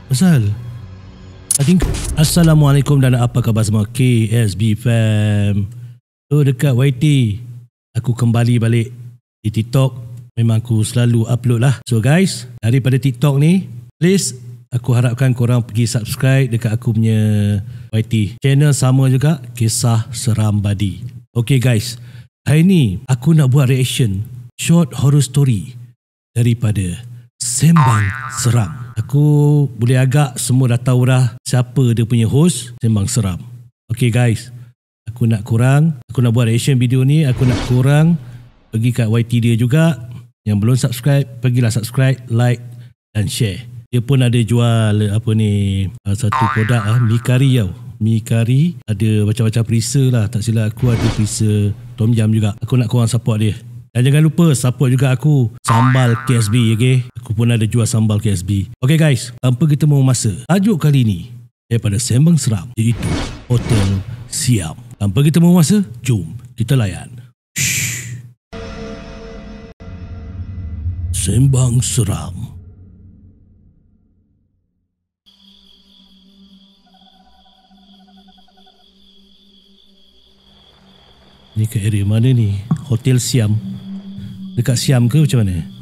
Pasal I think Assalamualaikum dan apa khabar semua KSB fam. So dekat YT aku kembali balik di TikTok. Memang aku selalu upload lah. So guys, daripada TikTok ni, please aku harapkan korang pergi subscribe dekat aku punya YT channel, sama juga Kisah Seram Badi. Okay guys, hari ni aku nak buat reaction short horror story daripada Sembang Seram. Aku boleh agak semua dah tahu dah siapa dia punya host Sembang Seram. Okay guys, aku nak buat reaction video ni, aku nak korang pergi kat YT dia juga. Yang belum subscribe, pergilah subscribe, like dan share. Dia pun ada jual satu produk mi kari tau. Mi kari ada macam-macam perisa lah. Tak silap aku ada perisa tom yum juga. Aku nak korang support dia. Dan jangan lupa support juga aku sambal KSB, okay? Aku pun ada jual sambal KSB. Okay guys, tanpa kita membuang masa, tajuk kali ni daripada Sembang Seram, iaitu Hotel Siam. Tanpa kita membuang masa, jom kita layan. Sembang Seram. Ni ke area mana ni? Hotel Siam. Dekat Siam ke macam mana?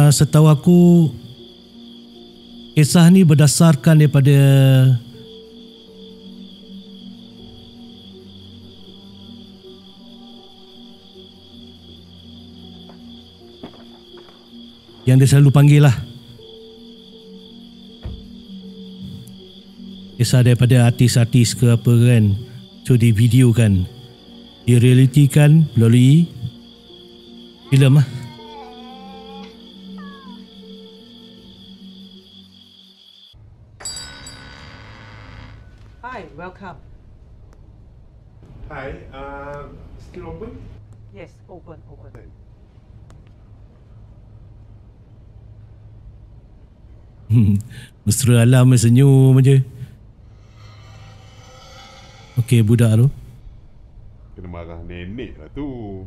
Setahu aku, kisah ni berdasarkan daripada yang dia selalu panggil lah, kisah daripada artis-artis ke apa kan. So di video kan, direalitikan melalui filem lah. Hi, welcome. Hi, still open? Yes, open. Mesra alam senyum je. Okey, budak tu Kena marah nenek lah tu.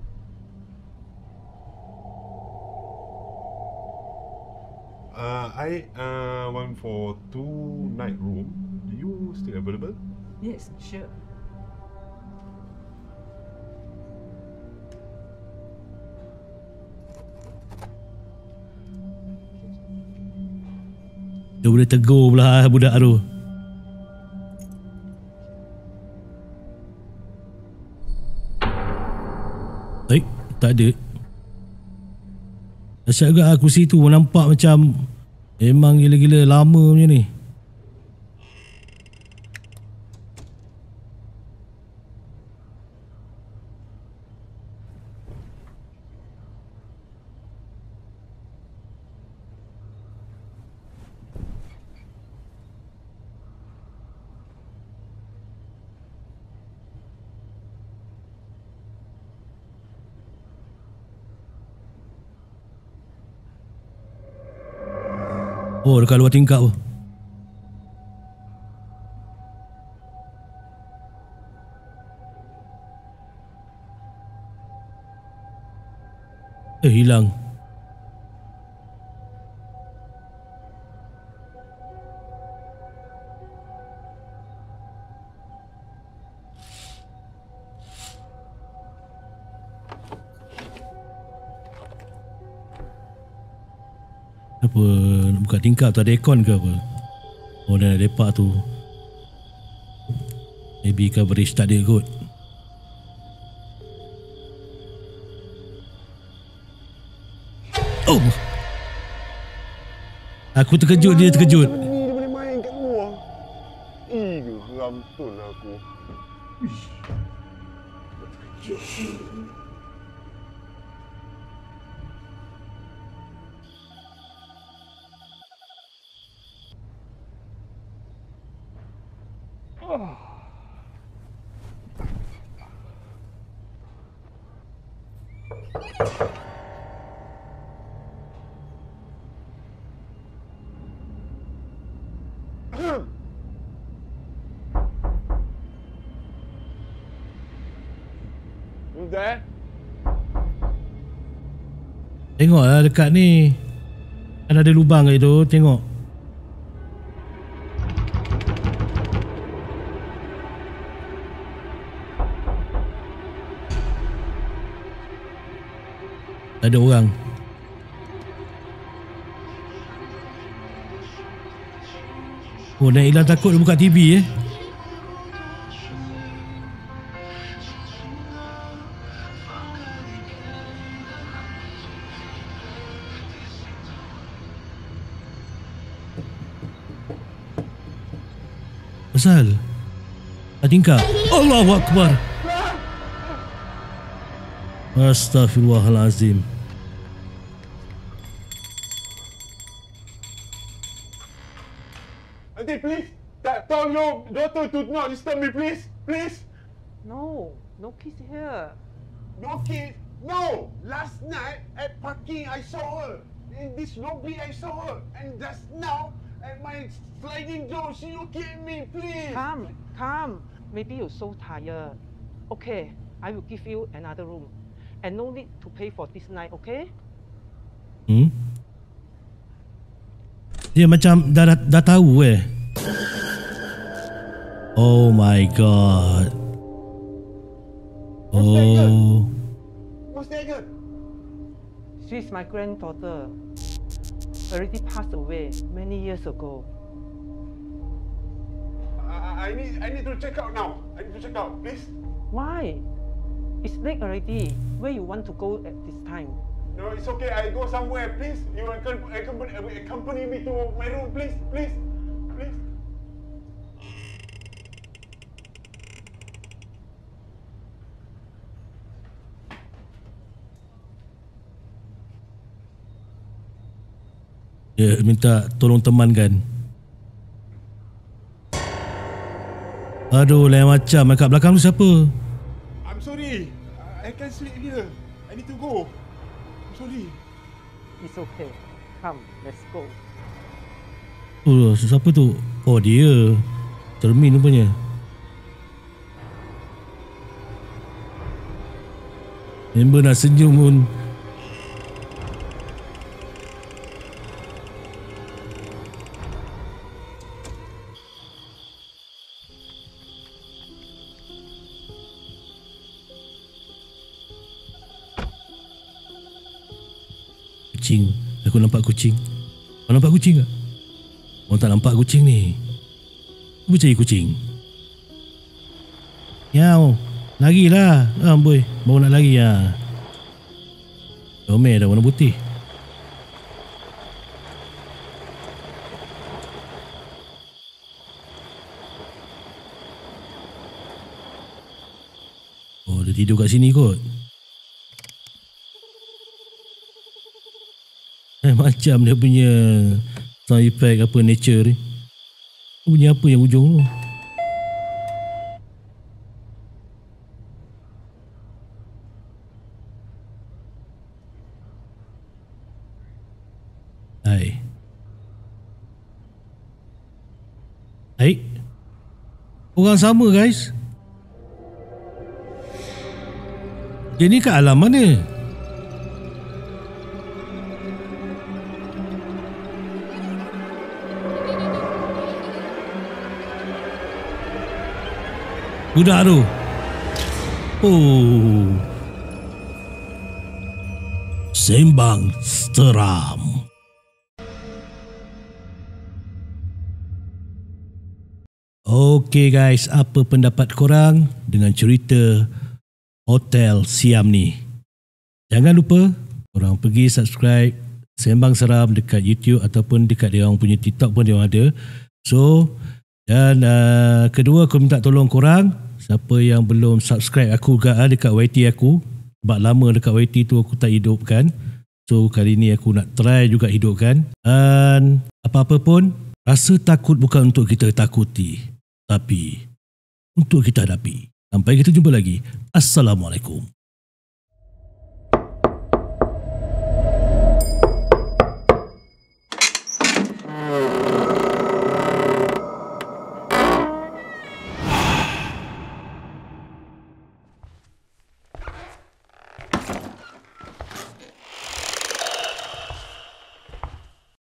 I want for 2 night room. Do you still available? Yes, sure. dia boleh tegur pula budak tu. Tak ada. Asyik agak kursi tu nampak macam memang gila-gila lama macam ni. Oh, dekat luar tingkap tu. Hilang. Apa, nak buka tingkap tu ada aircon ke apa? Oh, dah ada lepak tu. Maybe coverage tak ada kot. Oh, aku terkejut, dia terkejut. Dia boleh main kat luar. Geram betul aku. You there? Tengoklah dekat ni. Kan ada lubang kat itu, tengok. Tak ada orang. Oh, Naila takut dia buka TV Pasal tak tingkap. Allahu Akbar. Astaghfirullahalazim. Auntie, please. Tell your daughter to not disturb me, please. Please. No, no kids here. No kid. No. Last night at parking, I saw her. In this lobby, I saw her. And just now, at my sliding door, she looking at me, please. Come. Maybe you're so tired. Okay, I will give you another room. And no need to pay for this night, okay? Dia macam dah tahu Oh my god. Oh. What's that girl? She's my granddaughter. Already passed away many years ago. I need to check out now. I need to check out, please. Why? It's late already. Where you want to go at this time? No, it's okay. I go somewhere, please. You accompany me to my room, please, please, please. Dia minta tolong teman kan. Aduh, lain macam. Kat belakang tu siapa? I'm sorry. I can't sleep here. I need to go. I'm sorry. It's okay. Come, let's go. Oh, siapa tu? Oh, dia. Cermin rupanya. Member nak senyum pun. Kucing. Aku nampak kucing. Kau nampak kucing tak? Kau tak nampak kucing ni. Aku cari kucing. Miau. Larilah. Amboi. Baru nak lari lah. Comel dah warna putih. Oh, dia tidur kat sini kot. Macam dia punya sound effect apa nature ni. Bunyi apa yang ujung tu? Hai. Orang sama guys. Dia ni kat alam mana? Budak tu. Oh. Sembang seram. Okay guys, apa pendapat korang dengan cerita Hotel Siam ni? Jangan lupa korang pergi subscribe Sembang Seram dekat YouTube ataupun dekat dia orang punya TikTok pun dia orang ada. So, dan kedua aku minta tolong korang, siapa yang belum subscribe aku dekat YT aku, sebab lama dekat YT tu aku tak hidupkan. So kali ni aku nak try juga hidupkan. Dan apa-apa pun, rasa takut bukan untuk kita takuti, tapi untuk kita hadapi. Sampai kita jumpa lagi. Assalamualaikum. you.